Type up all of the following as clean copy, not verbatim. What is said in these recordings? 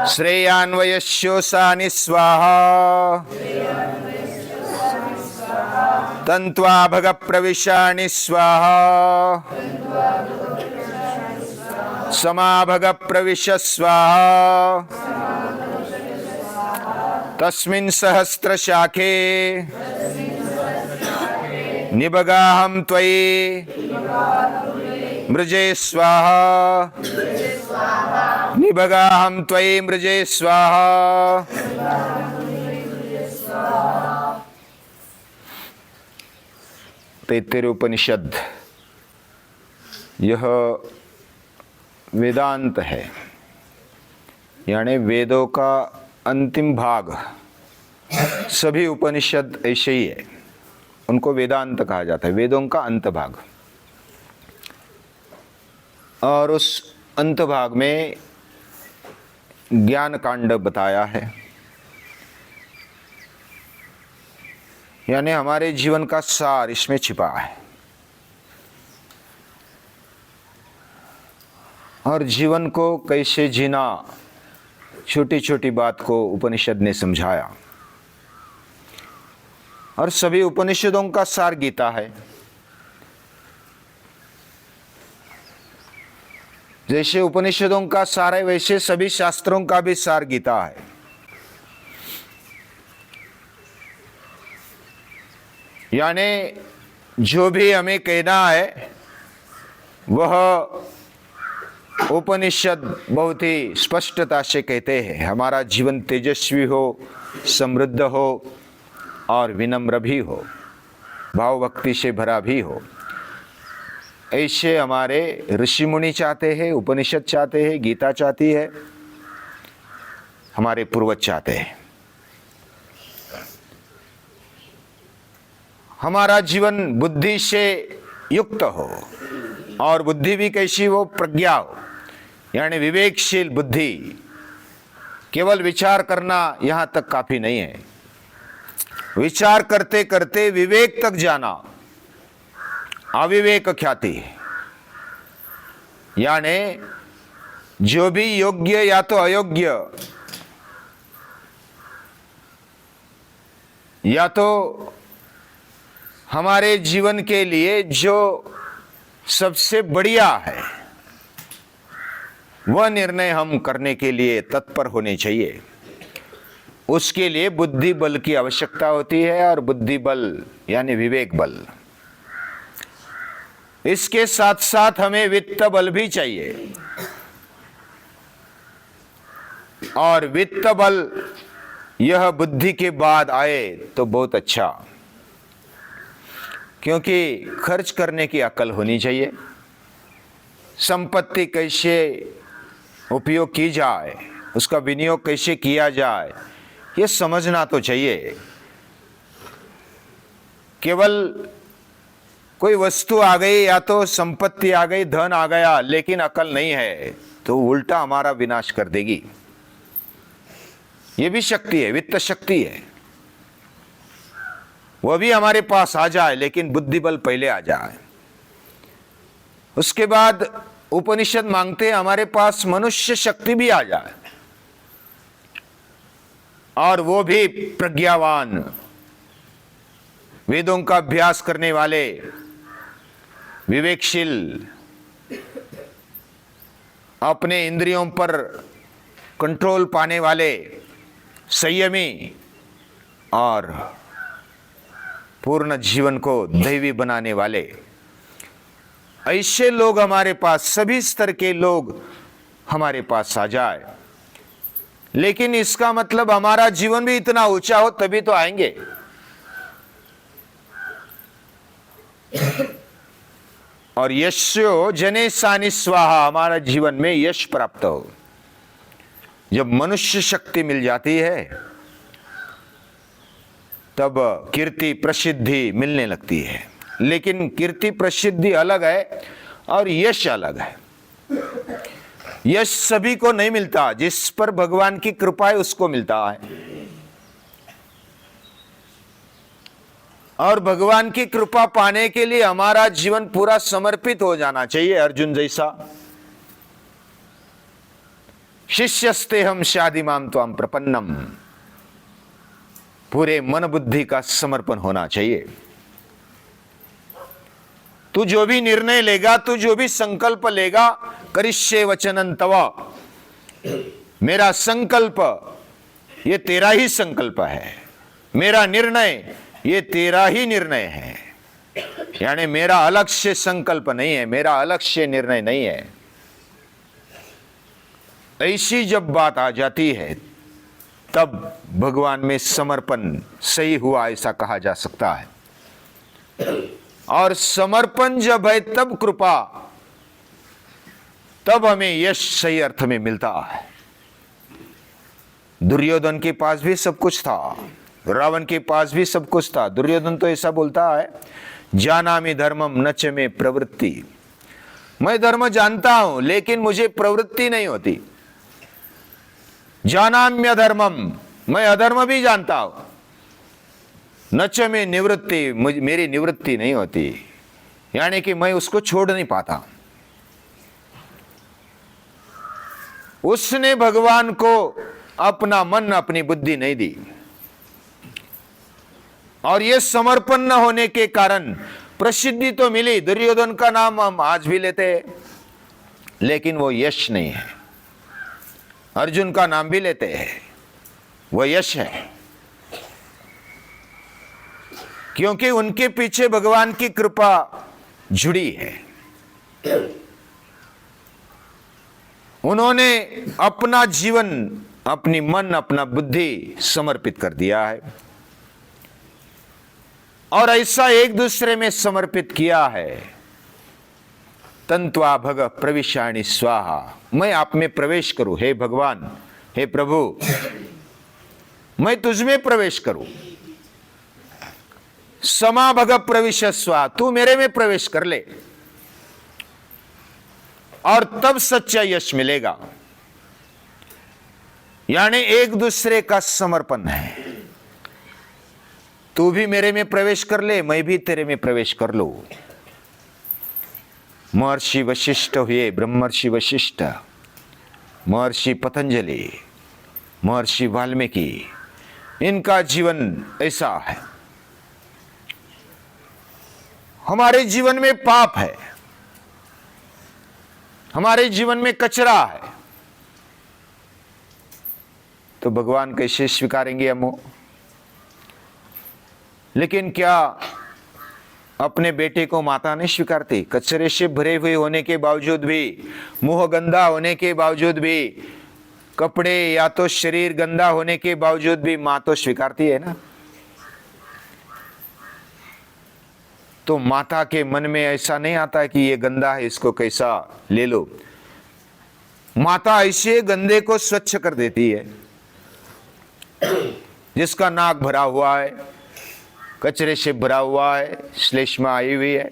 श्रेयान्वयस्योसानि स्वाहा तन्त्वा भग प्रविशानि स्वाहा समाभग प्रविश स्वाहा तस्मिन् सहस्रशाखे निबगाहं त्वयि मृजे स्वाहा निबगाहं त्वयि मृजे स्वाहा। तैत्तिरीय उपनिषद यह वेदांत है, यानी वेदों का अंतिम भाग। सभी उपनिषद ऐसे ही है, उनको वेदांत कहा जाता है, वेदों का अंत भाग। और उस अंत भाग में ज्ञान कांड बताया है, यानी हमारे जीवन का सार इसमें छिपा है। और जीवन को कैसे जीना, छोटी छोटी बात को उपनिषद ने समझाया। और सभी उपनिषदों का सार गीता है। जैसे उपनिषदों का सार है, वैसे सभी शास्त्रों का भी सार गीता है। यानी जो भी हमें कहना है वह उपनिषद बहुत ही स्पष्टता से कहते हैं। हमारा जीवन तेजस्वी हो, समृद्ध हो और विनम्र भी हो, भाव भक्ति से भरा भी हो, ऐसे हमारे ऋषि मुनि चाहते हैं, उपनिषद चाहते हैं, गीता चाहती है, हमारे पूर्वज चाहते हैं। हमारा जीवन बुद्धि से युक्त हो, और बुद्धि भी कैसी हो, प्रज्ञा हो, यानी विवेकशील बुद्धि। केवल विचार करना यहां तक काफी नहीं है, विचार करते करते विवेक तक जाना अविवेक ख्याति है। यानी जो भी योग्य या तो अयोग्य, या तो हमारे जीवन के लिए जो सबसे बढ़िया है, वह निर्णय हम करने के लिए तत्पर होने चाहिए। उसके लिए बुद्धि बल की आवश्यकता होती है, और बुद्धि बल यानी विवेक बल। इसके साथ साथ हमें वित्त बल भी चाहिए, और वित्त बल यह बुद्धि के बाद आए तो बहुत अच्छा, क्योंकि खर्च करने की अकल होनी चाहिए। संपत्ति कैसे उपयोग की जाए, उसका विनियोग कैसे किया जाए, ये समझना तो चाहिए। केवल कोई वस्तु आ गई या तो संपत्ति आ गई, धन आ गया, लेकिन अकल नहीं है, तो उल्टा हमारा विनाश कर देगी। ये भी शक्ति है, वित्त शक्ति है, वह भी हमारे पास आ जाए, लेकिन बुद्धि बल पहले आ जाए। उसके बाद उपनिषद मांगते हैं हमारे पास मनुष्य शक्ति भी आ जाए, और वो भी प्रज्ञावान, वेदों का अभ्यास करने वाले, विवेकशील, अपने इंद्रियों पर कंट्रोल पाने वाले, संयमी, और पूर्ण जीवन को दैवी बनाने वाले। ऐसे लोग हमारे पास, सभी स्तर के लोग हमारे पास आ जाए। लेकिन इसका मतलब हमारा जीवन भी इतना ऊंचा हो तभी तो आएंगे। और यशो जने सानि स्वाहा, हमारा जीवन में यश प्राप्त हो। जब मनुष्य शक्ति मिल जाती है तब कीर्ति प्रसिद्धि मिलने लगती है। लेकिन कीर्ति प्रसिद्धि अलग है और यश अलग है। यश सभी को नहीं मिलता, जिस पर भगवान की कृपा है उसको मिलता है। और भगवान की कृपा पाने के लिए हमारा जीवन पूरा समर्पित हो जाना चाहिए, अर्जुन जैसा। शिष्यस्ते हम शादिमाम त्वाम प्रपन्नम। पूरे मन बुद्धि का समर्पण होना चाहिए। तू जो भी निर्णय लेगा, तू जो भी संकल्प लेगा, करिष्ये वचनं तव, मेरा संकल्प ये तेरा ही संकल्प है, मेरा निर्णय ये तेरा ही निर्णय है। यानी मेरा अलग से संकल्प नहीं है, मेरा अलग से निर्णय नहीं है। ऐसी जब बात आ जाती है तब भगवान में समर्पण सही हुआ ऐसा कहा जा सकता है। और समर्पण जब है तब कृपा, तब हमें यश सही अर्थ में मिलता है। दुर्योधन के पास भी सब कुछ था, रावण के पास भी सब कुछ था। दुर्योधन तो ऐसा बोलता है, जानामि धर्मम न च मे प्रवृत्ति, मैं धर्म जानता हूं लेकिन मुझे प्रवृत्ति नहीं होती। जानाम्य धर्मम, मैं अधर्म भी जानता हूं, न च मे निवृत्ति, मेरी निवृत्ति नहीं होती, यानी कि मैं उसको छोड़ नहीं पाता। उसने भगवान को अपना मन अपनी बुद्धि नहीं दी, और यह समर्पण न होने के कारण प्रसिद्धि तो मिली, दुर्योधन का नाम हम आज भी लेते हैं, लेकिन वो यश नहीं है। अर्जुन का नाम भी लेते हैं, वो यश है, क्योंकि उनके पीछे भगवान की कृपा जुड़ी है। उन्होंने अपना जीवन, अपनी मन, अपना बुद्धि समर्पित कर दिया है, और ऐसा एक दूसरे में समर्पित किया है। तंत्वा भग प्रविशाणि स्वाहा, मैं आप में प्रवेश करूं, हे भगवान, हे प्रभु, मैं तुझ में प्रवेश करूं। समा भग प्रविशस्वा, तू मेरे में प्रवेश कर ले, और तब सच्चा यश मिलेगा। यानी एक दूसरे का समर्पण है। तू भी मेरे में प्रवेश कर ले, मैं भी तेरे में प्रवेश कर लूं। महर्षि वशिष्ठ हुए, ब्रह्मर्षि वशिष्ठ, महर्षि पतंजलि, महर्षि वाल्मीकि, इनका जीवन ऐसा है। हमारे जीवन में पाप है, हमारे जीवन में कचरा है, तो भगवान कैसे स्वीकारेंगे हम? लेकिन क्या अपने बेटे को माता नहीं स्वीकारती? कचरे से भरे हुए होने के बावजूद भी, मुंह गंदा होने के बावजूद भी, कपड़े या तो शरीर गंदा होने के बावजूद भी मां तो स्वीकारती है ना। तो माता के मन में ऐसा नहीं आता कि ये गंदा है, इसको कैसा ले लो। माता ऐसे गंदे को स्वच्छ कर देती है। जिसका नाक भरा हुआ है, कचरे से भरा हुआ है, श्लेष्मा आई हुई है,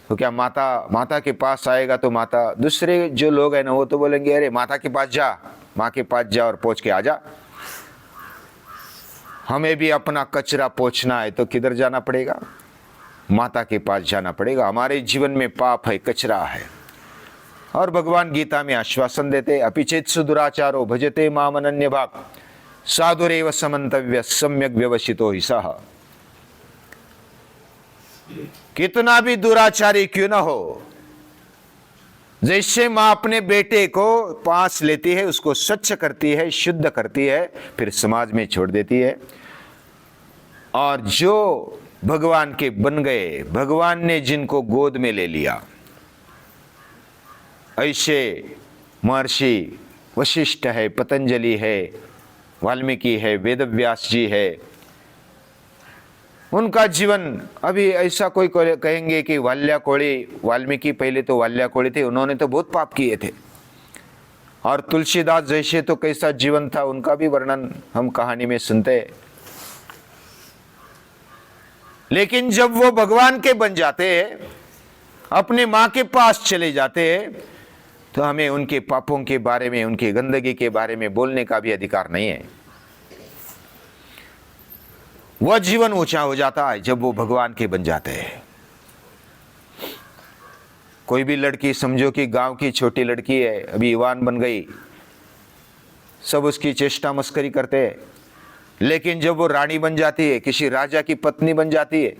तो क्या माता के पास आएगा तो माता, दूसरे जो लोग हैं ना वो तो बोलेंगे अरे माता के पास जा, माँ के पास जा और पोंछ के आ जा। हमें भी अपना कचरा पोंछना है तो किधर जाना पड़ेगा? माता के पास जाना पड़ेगा। हमारे जीवन में पाप है, कचरा है, और भगवान गीता में आश्वासन देते, अपिचेत्सु दुराचारो भजते माम अनन्य भाग साधुरेव समन्तव्य सम्यक व्यवसितो हि सः। कितना भी दुराचारी क्यों ना हो, जैसे मां अपने बेटे को पास लेती है, उसको स्वच्छ करती है, शुद्ध करती है, फिर समाज में छोड़ देती है। और जो भगवान के बन गए, भगवान ने जिनको गोद में ले लिया, ऐसे महर्षि वशिष्ठ है, पतंजलि है, वाल्मीकि है, वेदव्यास जी है, उनका जीवन अभी ऐसा कोई कहेंगे कि वाल्मीकि पहले तो वाल्याकोड़ी थे, उन्होंने तो बहुत पाप किए थे। और तुलसीदास जैसे तो कैसा जीवन था, उनका भी वर्णन हम कहानी में सुनते हैं। लेकिन जब वो भगवान के बन जाते हैं, अपने माँ के पास चले जाते हैं, तो हमें उनके पापों के बारे में, उनकी गंदगी के बारे में बोलने का भी अधिकार नहीं है। वह जीवन ऊंचा हो जाता है जब वो भगवान के बन जाते हैं। कोई भी लड़की, समझो कि गांव की छोटी लड़की है, अभी युवान बन गई, सब उसकी चेष्टा मस्करी करते हैं, लेकिन जब वो रानी बन जाती है, किसी राजा की पत्नी बन जाती है,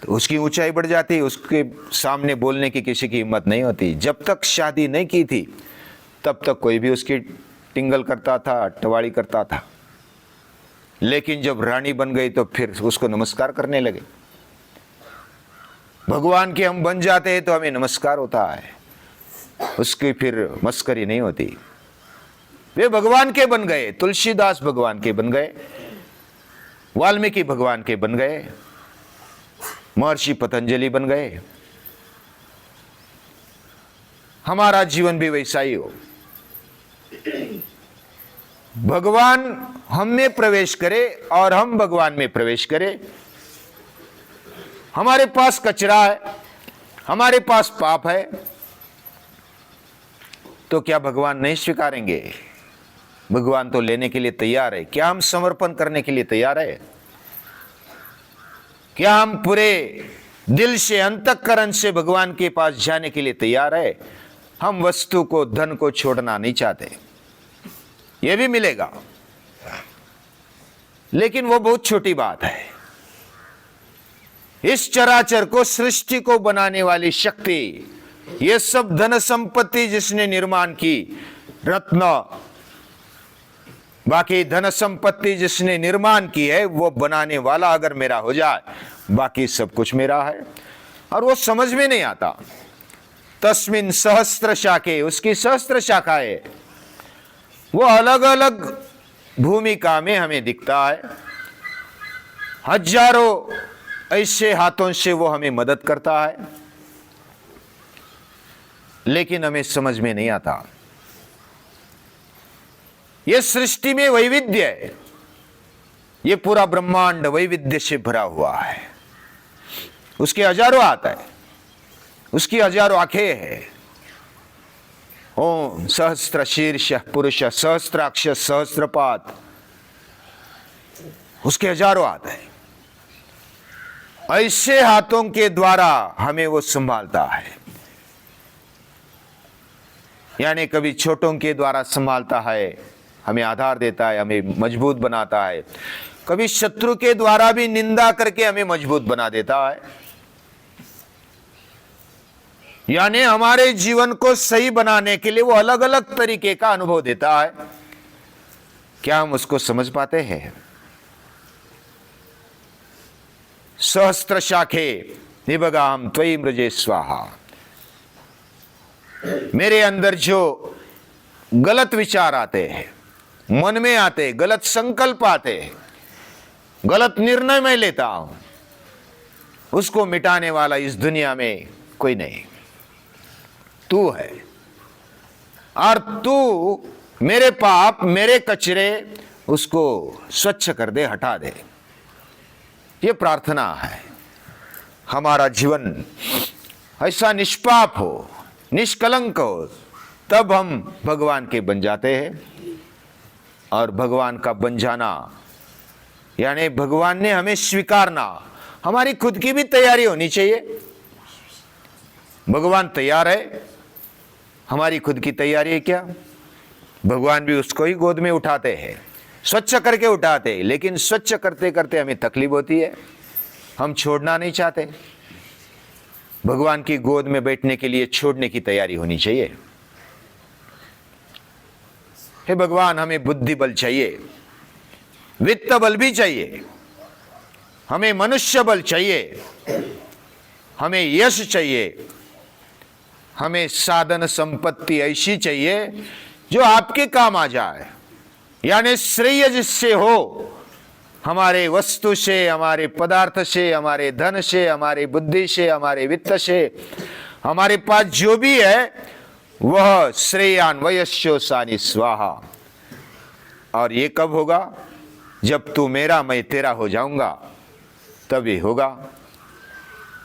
तो उसकी ऊंचाई बढ़ जाती है, उसके सामने बोलने की किसी की हिम्मत नहीं होती। जब तक शादी नहीं की थी तब तक कोई भी उसकी टिंगल करता था, टवाड़ी करता था, लेकिन जब रानी बन गई तो फिर उसको नमस्कार करने लगे। भगवान के हम बन जाते हैं तो हमें नमस्कार होता है, उसकी फिर मस्करी नहीं होती। वे भगवान के बन गए, तुलसीदास भगवान के बन गए, वाल्मीकि भगवान के बन गए, महर्षि पतंजलि बन गए। हमारा जीवन भी वैसा ही हो। भगवान हम में प्रवेश करे और हम भगवान में प्रवेश करें। हमारे पास कचरा है, हमारे पास पाप है, तो क्या भगवान नहीं स्वीकारेंगे? भगवान तो लेने के लिए तैयार है। क्या हम समर्पण करने के लिए तैयार है? क्या हम पूरे दिल से, अंतःकरण से भगवान के पास जाने के लिए तैयार है? हम वस्तु को, धन को छोड़ना नहीं चाहते। यह भी मिलेगा, लेकिन वो बहुत छोटी बात है। इस चराचर को, सृष्टि को बनाने वाली शक्ति, ये सब धन संपत्ति जिसने निर्माण की, रत्न, बाकी धन संपत्ति जिसने निर्माण की है, वो बनाने वाला अगर मेरा हो जाए, बाकी सब कुछ मेरा है। और वो समझ में नहीं आता। तस्मिन सहस्त्र शाखे, उसकी सहस्त्र शाखाएं, वो अलग अलग भूमिका में हमें दिखता है। हजारों ऐसे हाथों से वो हमें मदद करता है, लेकिन हमें समझ में नहीं आता। ये सृष्टि में वैविध्य है, ये पूरा ब्रह्मांड वैविध्य से भरा हुआ है। उसके हजारों हाथ है, उसकी हजारों आंखें हैं। ओम सहस्त्र शीर्ष पुरुष सहस्त्राक्ष सहस्त्रपाद, उसके हजारों हाथ है। ऐसे हाथों के द्वारा हमें वो संभालता है। यानी कभी छोटों के द्वारा संभालता है, हमें आधार देता है, हमें मजबूत बनाता है। कभी शत्रु के द्वारा भी निंदा करके हमें मजबूत बना देता है। यानी हमारे जीवन को सही बनाने के लिए वो अलग अलग तरीके का अनुभव देता है। क्या हम उसको समझ पाते हैं? सहस्त्र शाखे निबगाम त्वयि मृजे स्वाहा। मेरे अंदर जो गलत विचार आते हैं, मन में आते, गलत संकल्प आते, गलत निर्णय मैं लेता हूं, उसको मिटाने वाला इस दुनिया में कोई नहीं, तू है। और तू मेरे पाप, मेरे कचरे, उसको स्वच्छ कर दे, हटा दे। ये प्रार्थना है। हमारा जीवन ऐसा निष्पाप हो, निष्कलंक हो, तब हम भगवान के बन जाते हैं। और भगवान का बन जाना यानी भगवान ने हमें स्वीकारना, हमारी खुद की भी तैयारी होनी चाहिए। भगवान तैयार है, हमारी खुद की तैयारी है क्या? भगवान भी उसको ही गोद में उठाते हैं, स्वच्छ करके उठाते हैं, लेकिन स्वच्छ करते करते हमें तकलीफ होती है, हम छोड़ना नहीं चाहते। भगवान की गोद में बैठने के लिए छोड़ने की तैयारी होनी चाहिए। हे भगवान, हमें बुद्धि बल चाहिए, वित्त बल भी चाहिए, हमें मनुष्य बल चाहिए, हमें यश चाहिए, हमें साधन संपत्ति ऐसी चाहिए जो आपके काम आ जाए। यानी श्रेय जिससे हो, हमारे वस्तु से, हमारे पदार्थ से, हमारे धन से, हमारे बुद्धि से, हमारे वित्त से, हमारे पास जो भी है वह श्रेयान वयस्योसानि स्वाहा। और ये कब होगा? जब तू मेरा, मैं तेरा हो जाऊंगा, तब ये होगा।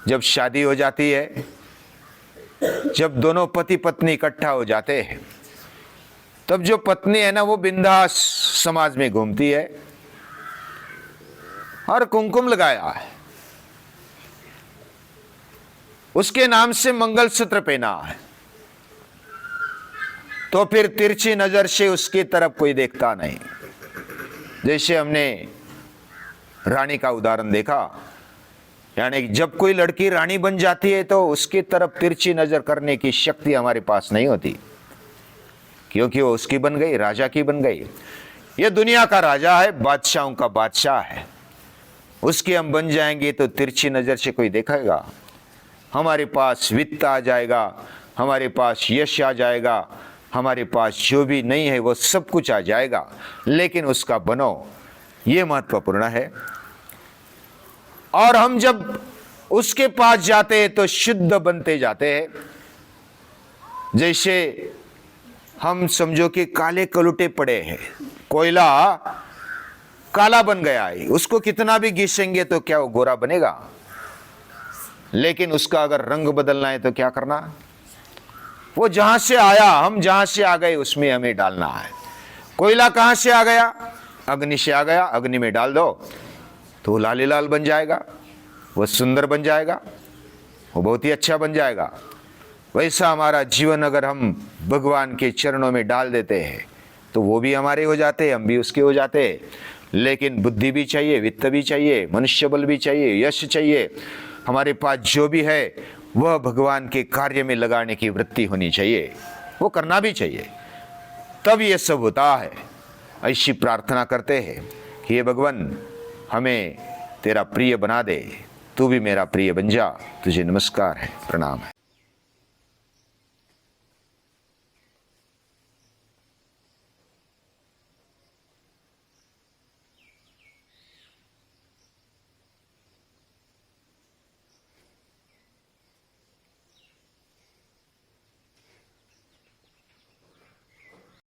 जब शादी हो जाती है, जब दोनों पति पत्नी इकट्ठा हो जाते हैं, तब जो पत्नी है ना, वो बिंदास समाज में घूमती है और कुमकुम लगाया है, उसके नाम से मंगलसूत्र पहना है, तो फिर तिरछी नजर से उसकी तरफ कोई देखता नहीं। जैसे हमने रानी का उदाहरण देखा, यानी जब कोई लड़की रानी बन जाती है तो उसकी तरफ तिरछी नजर करने की शक्ति हमारे पास नहीं होती, क्योंकि वो उसकी बन गई, राजा की बन गई। ये दुनिया का राजा है, बादशाहों का बादशाह है, उसके हम बन जाएंगे तो तिरछी नजर से कोई देखेगा? हमारे पास वित्त आ जाएगा, हमारे पास यश आ जाएगा, हमारे पास जो भी नहीं है वो सब कुछ आ जाएगा, लेकिन उसका बनो, ये महत्वपूर्ण है। और हम जब उसके पास जाते हैं तो शुद्ध बनते जाते हैं। जैसे हम समझो कि काले कलुटे पड़े हैं, कोयला काला बन गया है, उसको कितना भी घिसेंगे तो क्या वो गोरा बनेगा? लेकिन उसका अगर रंग बदलना है तो क्या करना? वो जहां से आया, हम जहां से आ गए उसमें हमें डालना है। कोयला कहां से आ गया? अग्नि से आ गया, अग्नि में डाल दो तो वो लाल लाल बन जाएगा, वो सुंदर बन जाएगा, वो बहुत ही अच्छा बन जाएगा। वैसा हमारा जीवन अगर हम भगवान के चरणों में डाल देते हैं तो वो भी हमारे हो जाते हैं, हम भी उसके हो जाते हैं। लेकिन बुद्धि भी चाहिए, वित्त भी चाहिए, मनुष्य बल भी चाहिए, यश चाहिए। हमारे पास जो भी है वह भगवान के कार्य में लगाने की वृत्ति होनी चाहिए, वो करना भी चाहिए, तब ये सब होता है। ऐसी प्रार्थना करते हैं कि हे भगवान, हमें तेरा प्रिय बना दे, तू भी मेरा प्रिय बन जा। तुझे नमस्कार है, प्रणाम है।